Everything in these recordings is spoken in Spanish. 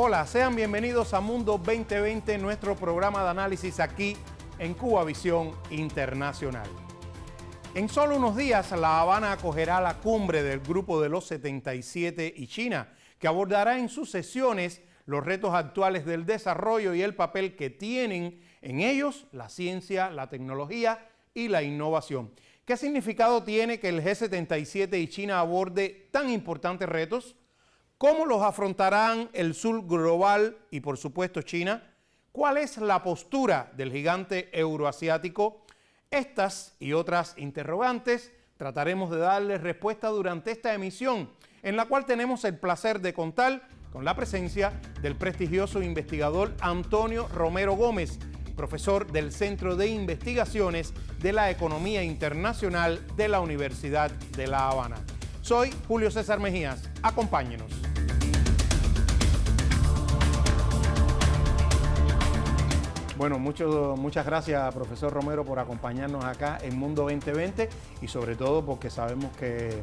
Hola, sean bienvenidos a Mundo 2020, nuestro programa de análisis aquí en Cubavisión Internacional. En solo unos días, La Habana acogerá la cumbre del Grupo de los 77 y China, que abordará en sus sesiones los retos actuales del desarrollo y el papel que tienen en ellos la ciencia, la tecnología y la innovación. ¿Qué significado tiene que el G77 y China aborde tan importantes retos? ¿Cómo los afrontarán el sur global y, por supuesto, China? ¿Cuál es la postura del gigante euroasiático? Estas y otras interrogantes trataremos de darles respuesta durante esta emisión, en la cual tenemos el placer de contar con la presencia del prestigioso investigador Antonio Romero Gómez, profesor del Centro de Investigaciones de la Economía Internacional de la Universidad de La Habana. Soy Julio César Mejías. Acompáñenos. Bueno, muchas gracias, profesor Romero, por acompañarnos acá en Mundo 2020 y sobre todo porque sabemos que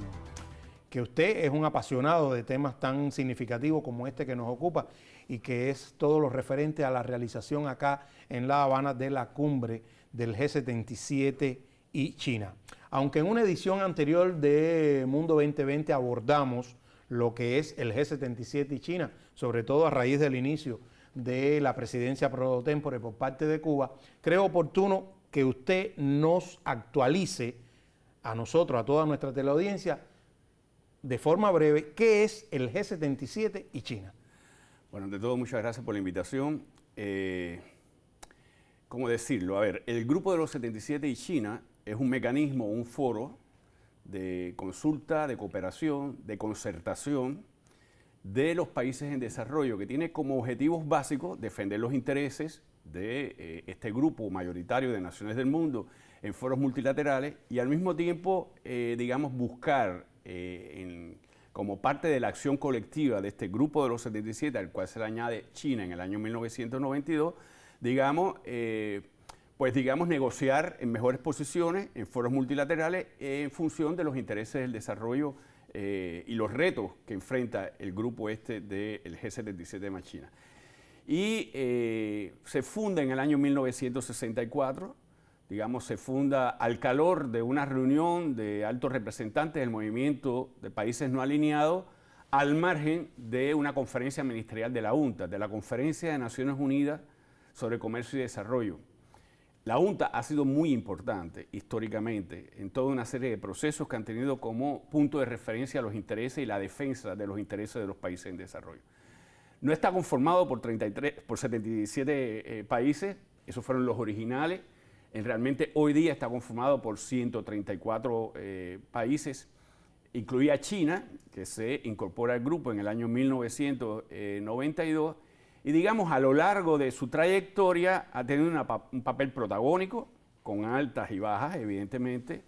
usted es un apasionado de temas tan significativos como este que nos ocupa y que es todo lo referente a la realización acá en La Habana de la cumbre del G77 y China. Aunque en una edición anterior de Mundo 2020 abordamos lo que es el G77 y China, sobre todo a raíz del inicio de la presidencia pro tempore por parte de Cuba, creo oportuno que usted nos actualice a nosotros, a toda nuestra teleaudiencia, de forma breve, ¿qué es el G77 y China? Bueno, ante todo, muchas gracias por la invitación. ¿Cómo decirlo? A ver, el Grupo de los 77 y China es un mecanismo, un foro de consulta, de cooperación, de concertación de los países en desarrollo, que tiene como objetivos básicos defender los intereses de este grupo mayoritario de naciones del mundo en foros multilaterales y al mismo tiempo, digamos, buscar como parte de la acción colectiva de este Grupo de los 77, al cual se le añade China en el año 1992, digamos, negociar en mejores posiciones en foros multilaterales en función de los intereses del desarrollo y los retos que enfrenta el grupo este del G77 más China. Y se funda en el año 1964, digamos, se funda al calor de una reunión de altos representantes del movimiento de países no alineados al margen de una conferencia ministerial de la UNTA, de la Conferencia de Naciones Unidas sobre Comercio y Desarrollo. La UNTA ha sido muy importante históricamente en toda una serie de procesos que han tenido como punto de referencia los intereses y la defensa de los intereses de los países en desarrollo. No está conformado por 77 países, esos fueron los originales. Realmente hoy día está conformado por 134 países, incluida China, que se incorpora al grupo en el año 1992, y digamos a lo largo de su trayectoria ha tenido un papel protagónico, con altas y bajas evidentemente,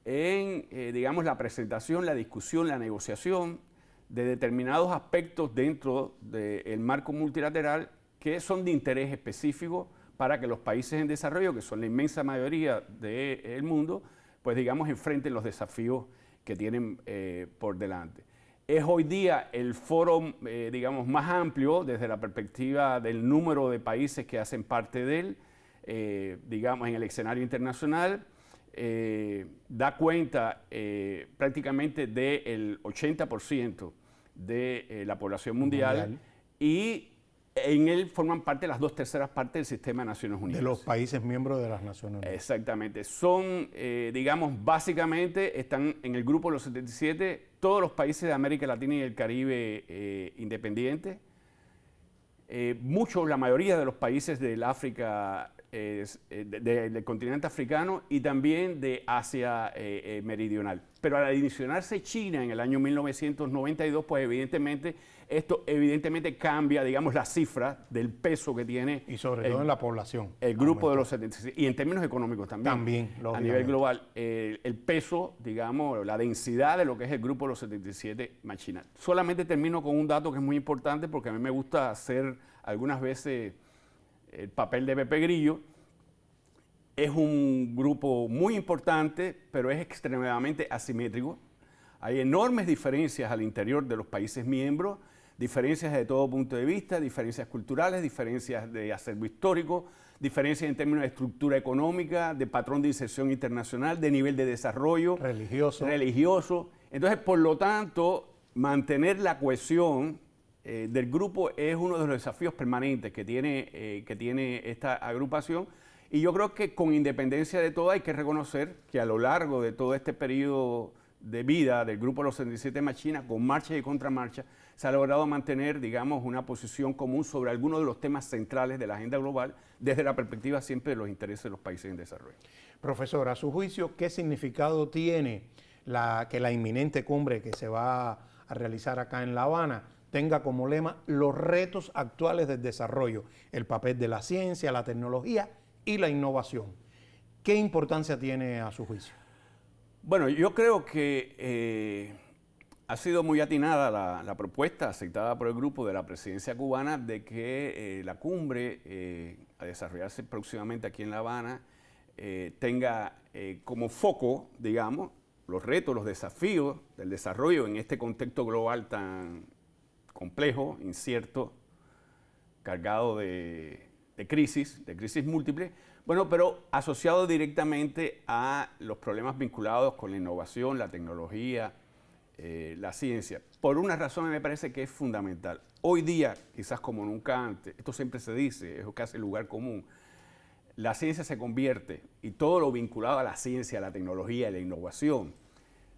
en digamos la presentación, la discusión, la negociación de determinados aspectos dentro del marco multilateral que son de interés específico para que los países en desarrollo, que son la inmensa mayoría del mundo, pues digamos enfrenten los desafíos que tienen por delante. Es hoy día el foro, digamos, más amplio desde la perspectiva del número de países que hacen parte de él, digamos, en el escenario internacional. Da cuenta prácticamente del 80% de la población mundial y en él forman parte las 2/3 partes del sistema de Naciones Unidas. De los países miembros de las Naciones Unidas. Exactamente. Son, digamos, básicamente están en el grupo de los 77 todos los países de América Latina y el Caribe independientes. La mayoría de los países del África, del continente africano y también de Asia meridional. Pero al adicionarse China en el año 1992, pues evidentemente esto cambia, digamos, la cifra del peso que tiene. Y sobre todo en la población. El grupo de los 76. Y en términos económicos también. También, a nivel global, el peso, digamos, la densidad de lo que es el grupo de los 77 más China. Solamente termino con un dato que es muy importante porque a mí me gusta hacer algunas veces el papel de Pepe Grillo. Es un grupo muy importante, pero es extremadamente asimétrico. Hay enormes diferencias al interior de los países miembros, Diferencias de todo punto de vista, diferencias culturales, diferencias de acervo histórico, diferencias en términos de estructura económica, de patrón de inserción internacional, de nivel de desarrollo. Religioso. Entonces, por lo tanto, mantener la cohesión del grupo es uno de los desafíos permanentes que tiene esta agrupación. Y yo creo que con independencia de todo hay que reconocer que a lo largo de todo este periodo de vida del Grupo de los 77 Machina, con marchas y contramarchas, se ha logrado mantener, digamos, una posición común sobre algunos de los temas centrales de la agenda global desde la perspectiva siempre de los intereses de los países en desarrollo. Profesor, a su juicio, ¿qué significado tiene que la inminente cumbre que se va a realizar acá en La Habana tenga como lema los retos actuales del desarrollo, el papel de la ciencia, la tecnología y la innovación? ¿Qué importancia tiene a su juicio? Bueno, yo creo que ha sido muy atinada la propuesta aceptada por el grupo de la presidencia cubana de que la cumbre a desarrollarse próximamente aquí en La Habana tenga como foco, digamos, los retos, los desafíos del desarrollo en este contexto global tan complejo, incierto, cargado de crisis múltiples. Bueno, pero asociado directamente a los problemas vinculados con la innovación, la tecnología, la ciencia. Por una razón me parece que es fundamental. Hoy día, quizás como nunca antes, esto siempre se dice, es casi lugar común, la ciencia se convierte, y todo lo vinculado a la ciencia, a la tecnología, a la innovación,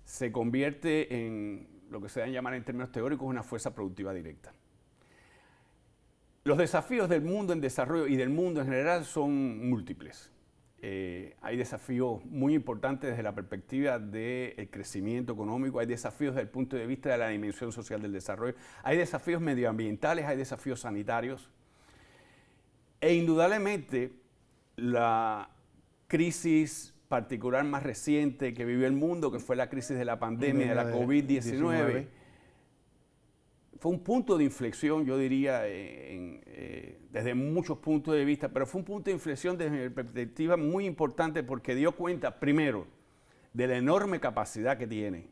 se convierte en lo que se debe llamar en términos teóricos una fuerza productiva directa. Los desafíos del mundo en desarrollo y del mundo en general son múltiples. Hay desafíos muy importantes desde la perspectiva del crecimiento económico, hay desafíos desde el punto de vista de la dimensión social del desarrollo, hay desafíos medioambientales, hay desafíos sanitarios. E indudablemente la crisis particular más reciente que vivió el mundo, que fue la crisis de la pandemia de la COVID-19, fue un punto de inflexión, yo diría, desde muchos puntos de vista, pero fue un punto de inflexión desde mi perspectiva muy importante porque dio cuenta, primero, de la enorme capacidad que tiene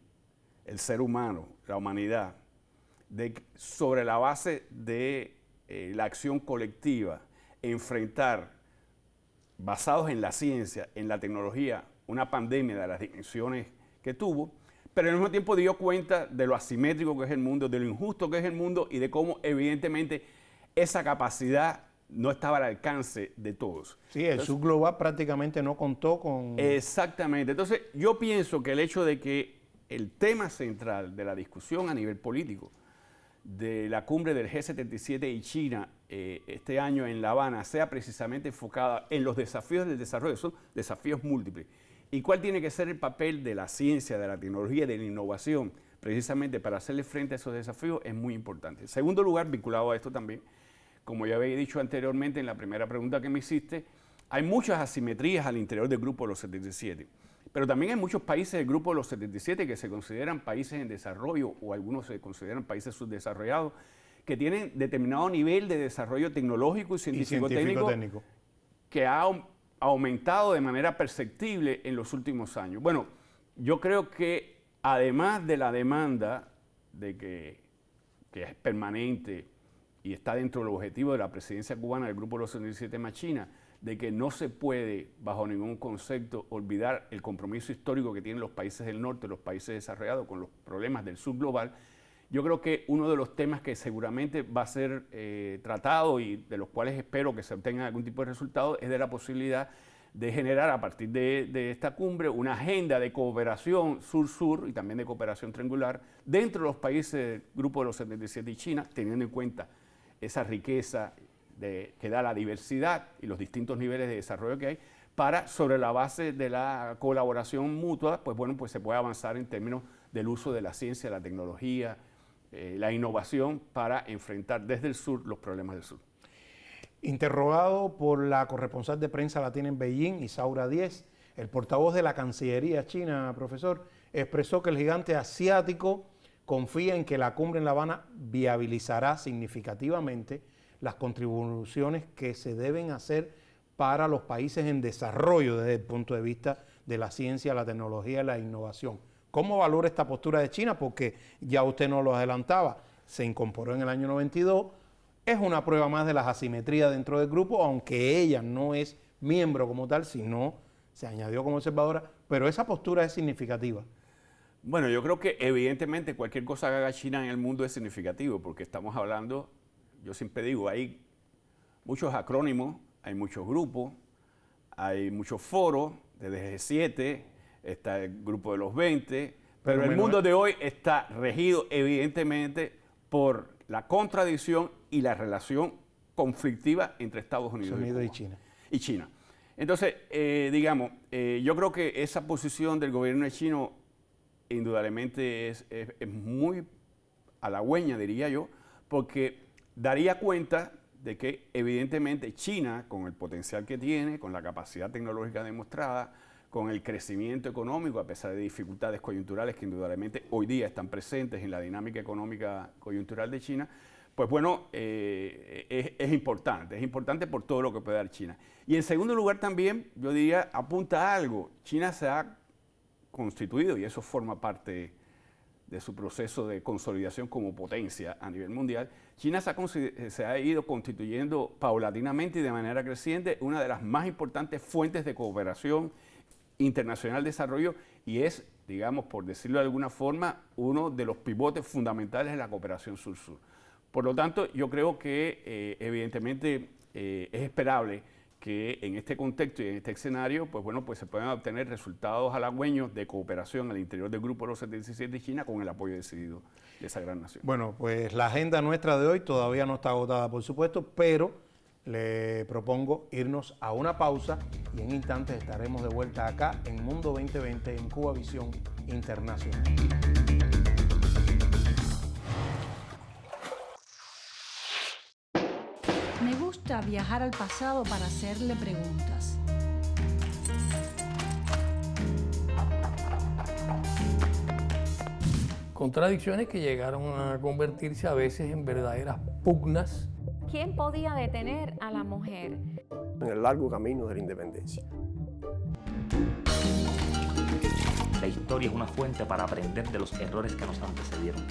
el ser humano, la humanidad, de sobre la base de la acción colectiva, enfrentar, basados en la ciencia, en la tecnología, una pandemia de las dimensiones que tuvo, pero al mismo tiempo dio cuenta de lo asimétrico que es el mundo, de lo injusto que es el mundo y de cómo evidentemente esa capacidad no estaba al alcance de todos. Sí, el sur global prácticamente no contó con... Exactamente. Entonces yo pienso que el hecho de que el tema central de la discusión a nivel político de la cumbre del G77 y China este año en La Habana sea precisamente enfocada en los desafíos del desarrollo, son desafíos múltiples. ¿Y cuál tiene que ser el papel de la ciencia, de la tecnología, de la innovación, precisamente para hacerle frente a esos desafíos? Es muy importante. En segundo lugar, vinculado a esto también, como ya había dicho anteriormente en la primera pregunta que me hiciste, hay muchas asimetrías al interior del Grupo de los 77. Pero también hay muchos países del Grupo de los 77 que se consideran países en desarrollo o algunos se consideran países subdesarrollados que tienen determinado nivel de desarrollo tecnológico y científico-técnico que ha aumentado de manera perceptible en los últimos años. Bueno, yo creo que además de la demanda de que es permanente y está dentro del objetivo de la presidencia cubana del Grupo de los 77 más China, de que no se puede, bajo ningún concepto, olvidar el compromiso histórico que tienen los países del norte, los países desarrollados con los problemas del sur global. Yo creo que uno de los temas que seguramente va a ser tratado y de los cuales espero que se obtenga algún tipo de resultado es de la posibilidad de generar a partir de esta cumbre una agenda de cooperación sur-sur y también de cooperación triangular dentro de los países del Grupo de los 77 y China, teniendo en cuenta esa riqueza que da la diversidad y los distintos niveles de desarrollo que hay, para, sobre la base de la colaboración mutua, pues bueno, pues se puede avanzar en términos del uso de la ciencia, la tecnología, la innovación para enfrentar desde el sur los problemas del sur. Interrogado por la corresponsal de prensa latina en Beijing, Isaura Díez, el portavoz de la Cancillería china, profesor, expresó que el gigante asiático confía en que la cumbre en La Habana viabilizará significativamente las contribuciones que se deben hacer para los países en desarrollo desde el punto de vista de la ciencia, la tecnología y la innovación. ¿Cómo valora esta postura de China? Porque ya usted nos lo adelantaba, se incorporó en el año 92. Es una prueba más de las asimetrías dentro del grupo, aunque ella no es miembro como tal, sino se añadió como observadora, pero esa postura es significativa. Bueno, yo creo que evidentemente cualquier cosa que haga China en el mundo es significativo, porque estamos hablando, yo siempre digo, hay muchos acrónimos, hay muchos grupos, hay muchos foros, desde G7, está el grupo de los 20, pero el mundo de hoy está regido evidentemente por la contradicción y la relación conflictiva entre Estados Unidos y China. Entonces, yo creo que esa posición del gobierno chino indudablemente es muy halagüeña, diría yo, porque daría cuenta de que evidentemente China, con el potencial que tiene, con la capacidad tecnológica demostrada, con el crecimiento económico, a pesar de dificultades coyunturales que indudablemente hoy día están presentes en la dinámica económica coyuntural de China, pues bueno, es importante por todo lo que puede dar China. Y en segundo lugar también, yo diría, apunta a algo. China se ha constituido, y eso forma parte de su proceso de consolidación como potencia a nivel mundial, China se ha ido constituyendo paulatinamente y de manera creciente una de las más importantes fuentes de cooperación internacional de desarrollo y es, digamos, por decirlo de alguna forma, uno de los pivotes fundamentales de la cooperación sur-sur. Por lo tanto, yo creo que evidentemente es esperable que en este contexto y en este escenario, pues bueno, pues se puedan obtener resultados halagüeños de cooperación al interior del Grupo de los 77 de China con el apoyo decidido de esa gran nación. Bueno, pues la agenda nuestra de hoy todavía no está agotada, por supuesto, pero le propongo irnos a una pausa y en instantes estaremos de vuelta acá en Mundo 2020 en Cuba Visión Internacional. Me gusta viajar al pasado para hacerle preguntas. Contradicciones que llegaron a convertirse a veces en verdaderas pugnas. ¿Quién podía detener a la mujer? En el largo camino de la independencia. La historia es una fuente para aprender de los errores que nos antecedieron.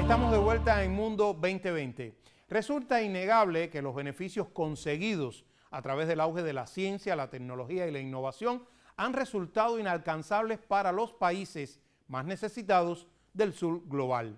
Estamos de vuelta en Mundo 2020. Resulta innegable que los beneficios conseguidos a través del auge de la ciencia, la tecnología y la innovación han resultado inalcanzables para los países más necesitados del sur global.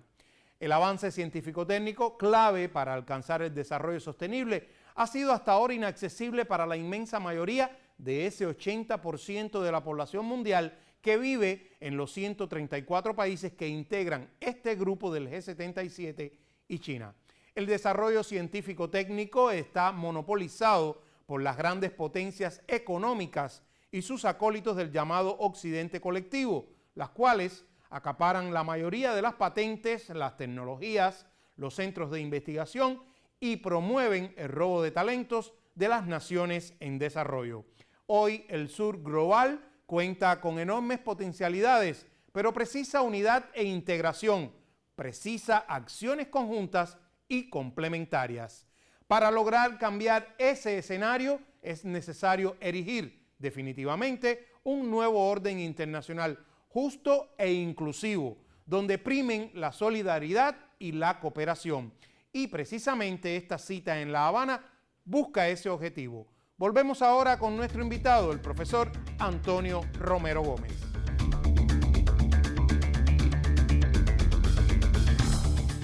El avance científico-técnico, clave para alcanzar el desarrollo sostenible, ha sido hasta ahora inaccesible para la inmensa mayoría de ese 80% de la población mundial que vive en los 134 países que integran este grupo del G77 y China. El desarrollo científico-técnico está monopolizado por las grandes potencias económicas y sus acólitos del llamado Occidente colectivo, las cuales acaparan la mayoría de las patentes, las tecnologías, los centros de investigación y promueven el robo de talentos de las naciones en desarrollo. Hoy el sur global cuenta con enormes potencialidades, pero precisa unidad e integración, precisa acciones conjuntas y complementarias. Para lograr cambiar ese escenario es necesario erigir definitivamente un nuevo orden internacional justo e inclusivo, donde primen la solidaridad y la cooperación. Y precisamente esta cita en La Habana busca ese objetivo. Volvemos ahora con nuestro invitado, el profesor Antonio Romero Gómez.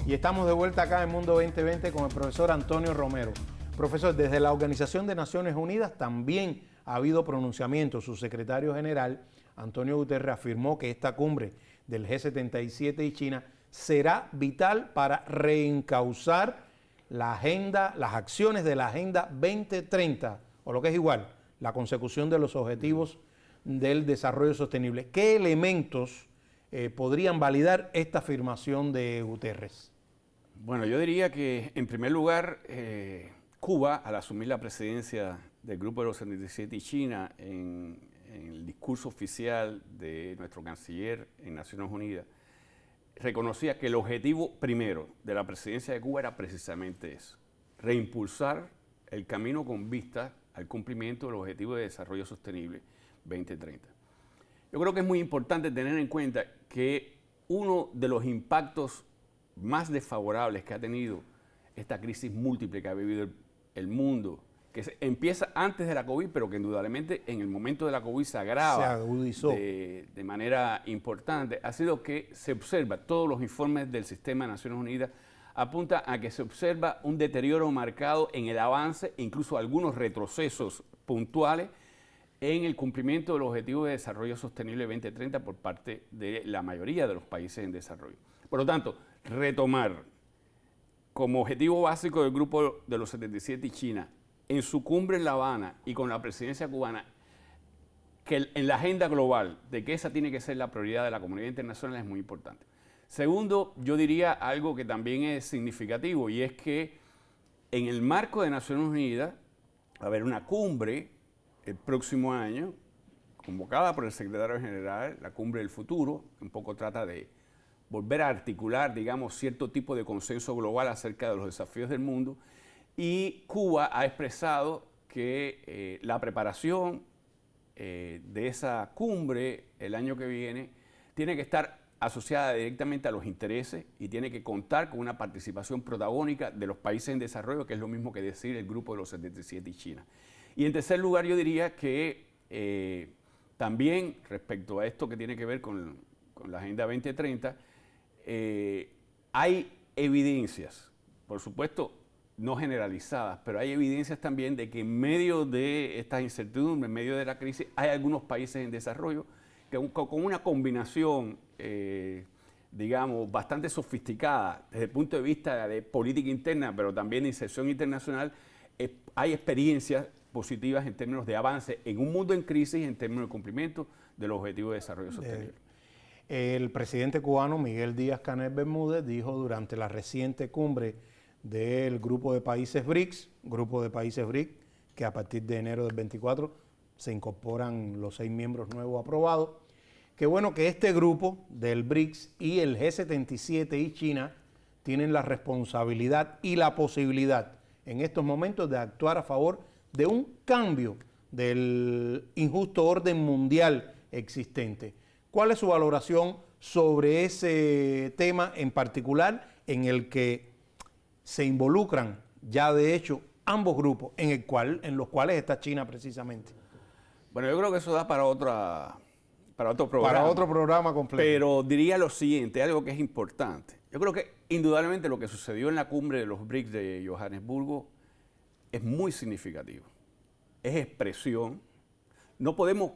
Y estamos de vuelta acá en Mundo 2020 con el profesor Antonio Romero. Profesor, desde la Organización de Naciones Unidas también ha habido pronunciamientos. Su secretario general, Antonio Guterres, afirmó que esta cumbre del G77 y China será vital para reencauzar la agenda, las acciones de la Agenda 2030, o lo que es igual, la consecución de los objetivos del desarrollo sostenible. ¿Qué elementos podrían validar esta afirmación de Guterres? Bueno, yo diría que, en primer lugar, Cuba, al asumir la presidencia del Grupo de los 77 y China, en el discurso oficial de nuestro canciller en Naciones Unidas, reconocía que el objetivo primero de la presidencia de Cuba era precisamente eso, reimpulsar el camino con vista al cumplimiento del Objetivo de Desarrollo Sostenible 2030. Yo creo que es muy importante tener en cuenta que uno de los impactos más desfavorables que ha tenido esta crisis múltiple que ha vivido el mundo, que empieza antes de la COVID, pero que indudablemente en el momento de la COVID se agrava, se agudizó de manera importante, ha sido que se observa, todos los informes del Sistema de Naciones Unidas apuntan a que se observa un deterioro marcado en el avance, incluso algunos retrocesos puntuales en el cumplimiento del Objetivo de Desarrollo Sostenible 2030 por parte de la mayoría de los países en desarrollo. Por lo tanto, retomar como objetivo básico del Grupo de los 77 y China, en su cumbre en La Habana y con la presidencia cubana, que en la agenda global de que esa tiene que ser la prioridad de la comunidad internacional es muy importante. Segundo, yo diría algo que también es significativo, y es que en el marco de Naciones Unidas va a haber una cumbre el próximo año, convocada por el secretario general, la Cumbre del Futuro, que un poco trata de volver a articular, digamos, cierto tipo de consenso global acerca de los desafíos del mundo. Y Cuba ha expresado que la preparación de esa cumbre el año que viene tiene que estar asociada directamente a los intereses y tiene que contar con una participación protagónica de los países en desarrollo, que es lo mismo que decir el Grupo de los 77 y China. Y en tercer lugar, yo diría que también respecto a esto que tiene que ver con la Agenda 2030, hay evidencias, por supuesto, no generalizadas, pero hay evidencias también de que en medio de estas incertidumbres, en medio de la crisis, hay algunos países en desarrollo que con una combinación, digamos, bastante sofisticada desde el punto de vista de política interna, pero también de inserción internacional, hay experiencias positivas en términos de avance en un mundo en crisis y en términos de cumplimiento de los objetivos de desarrollo sostenible. El presidente cubano Miguel Díaz-Canel Bermúdez dijo durante la reciente cumbre del grupo de países BRICS, que a partir de enero del 24 se incorporan los 6 miembros nuevos aprobados, que bueno que este grupo del BRICS y el G77 y China tienen la responsabilidad y la posibilidad en estos momentos de actuar a favor de un cambio del injusto orden mundial existente. ¿Cuál es su valoración sobre ese tema en particular en el que se involucran ya de hecho ambos grupos, en los cuales está China precisamente? Bueno, yo creo que eso da para otro programa. Para otro programa completo. Pero diría lo siguiente, algo que es importante. Yo creo que indudablemente lo que sucedió en la cumbre de los BRICS de Johannesburgo es muy significativo. Es expresión. No podemos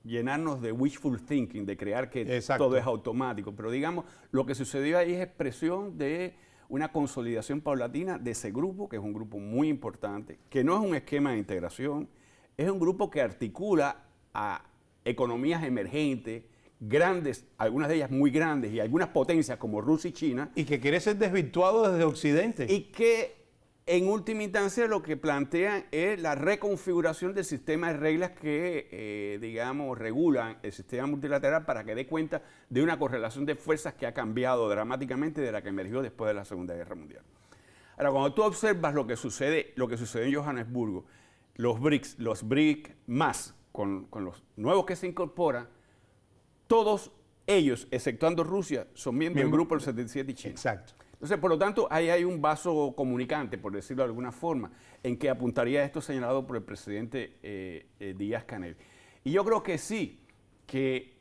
llenarnos de wishful thinking, de crear que Exacto. todo es automático, pero digamos, lo que sucedió ahí es expresión de una consolidación paulatina de ese grupo, que es un grupo muy importante, que no es un esquema de integración, es un grupo que articula a economías emergentes, grandes, algunas de ellas muy grandes, y algunas potencias como Rusia y China. Y que quiere ser desvirtuado desde Occidente. Y que en última instancia lo que plantean es la reconfiguración del sistema de reglas que, digamos, regulan el sistema multilateral para que dé cuenta de una correlación de fuerzas que ha cambiado dramáticamente de la que emergió después de la Segunda Guerra Mundial. Ahora, cuando tú observas lo que sucede en Johannesburgo, los BRIC más, con los nuevos que se incorporan, todos ellos, exceptuando Rusia, son miembros del Grupo del 77 y China. Exacto. Entonces, por lo tanto, ahí hay un vaso comunicante, por decirlo de alguna forma, en que apuntaría esto señalado por el presidente Díaz-Canel. Y yo creo que sí, que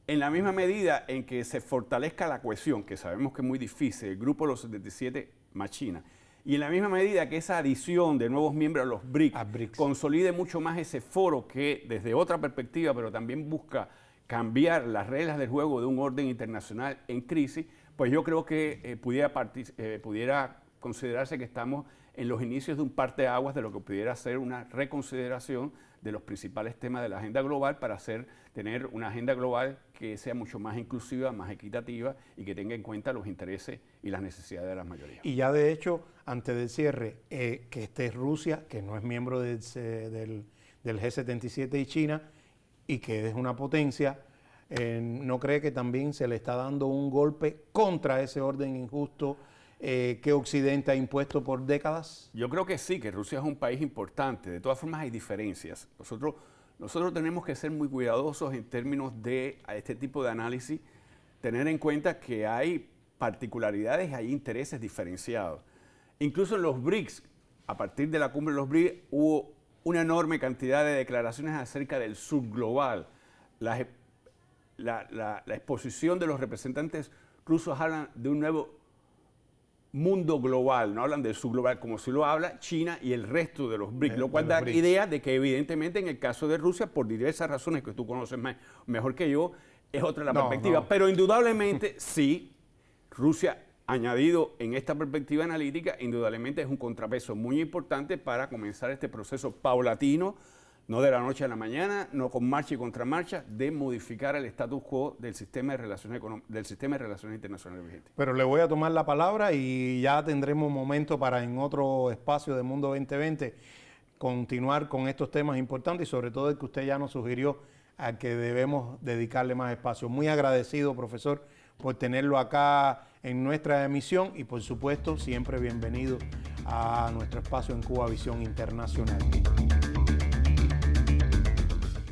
en la misma medida en que se fortalezca la cohesión, que sabemos que es muy difícil, el grupo de los 77 más China, y en la misma medida que esa adición de nuevos miembros a los BRICS consolide mucho más ese foro que desde otra perspectiva, pero también busca cambiar las reglas del juego de un orden internacional en crisis, pues yo creo que pudiera considerarse que estamos en los inicios de un parteaguas de lo que pudiera ser una reconsideración de los principales temas de la agenda global para tener una agenda global que sea mucho más inclusiva, más equitativa y que tenga en cuenta los intereses y las necesidades de las mayorías. Y ya de hecho, antes del cierre, que esté Rusia, que no es miembro del G77 y China, y que es una potencia, ¿no cree que también se le está dando un golpe contra ese orden injusto que Occidente ha impuesto por décadas? Yo creo que sí, que Rusia es un país importante. De todas formas hay diferencias. Nosotros tenemos que ser muy cuidadosos en términos de este tipo de análisis, tener en cuenta que hay particularidades, hay intereses diferenciados. Incluso en los BRICS, a partir de la cumbre de los BRICS, hubo una enorme cantidad de declaraciones acerca del sur global. La exposición de los representantes rusos hablan de un nuevo mundo global, no hablan del subglobal como si lo habla China y el resto de los BRICS, lo cual da idea de que evidentemente en el caso de Rusia, por diversas razones que tú conoces mejor que yo, es otra la perspectiva. Pero indudablemente sí, Rusia añadido en esta perspectiva analítica, indudablemente es un contrapeso muy importante para comenzar este proceso paulatino, no de la noche a la mañana, no con marcha y contramarcha, de modificar el status quo del sistema de relaciones internacionales vigente. Pero le voy a tomar la palabra y ya tendremos momento para en otro espacio de Mundo 2020 continuar con estos temas importantes y sobre todo el que usted ya nos sugirió a que debemos dedicarle más espacio. Muy agradecido, profesor, por tenerlo acá en nuestra emisión y por supuesto siempre bienvenido a nuestro espacio en Cuba Visión Internacional.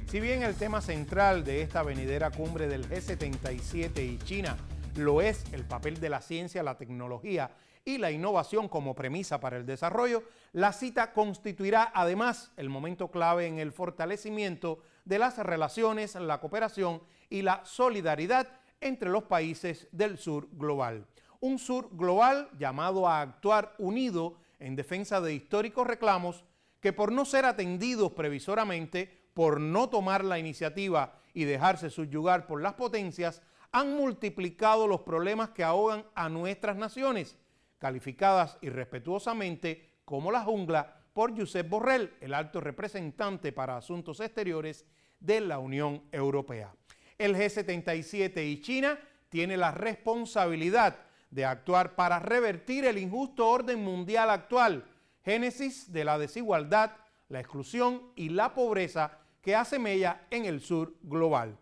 Si bien el tema central de esta venidera cumbre del G77 y China lo es el papel de la ciencia, la tecnología y la innovación como premisa para el desarrollo, la cita constituirá además el momento clave en el fortalecimiento de las relaciones, la cooperación y la solidaridad entre los países del sur global. Un sur global llamado a actuar unido en defensa de históricos reclamos que por no ser atendidos previsoramente, por no tomar la iniciativa y dejarse subyugar por las potencias, han multiplicado los problemas que ahogan a nuestras naciones, calificadas irrespetuosamente como la jungla por Josep Borrell, el alto representante para asuntos exteriores de la Unión Europea. El G77 y China tiene la responsabilidad de actuar para revertir el injusto orden mundial actual, génesis de la desigualdad, la exclusión y la pobreza que hace mella en el sur global.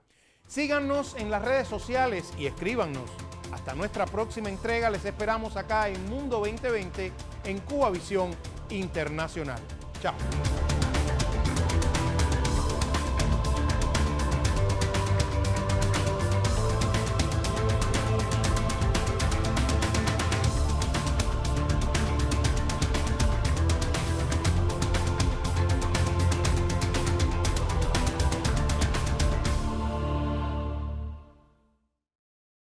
Síganos en las redes sociales y escríbanos. Hasta nuestra próxima entrega les esperamos acá en Mundo 2020 en Cuba Visión Internacional. Chao.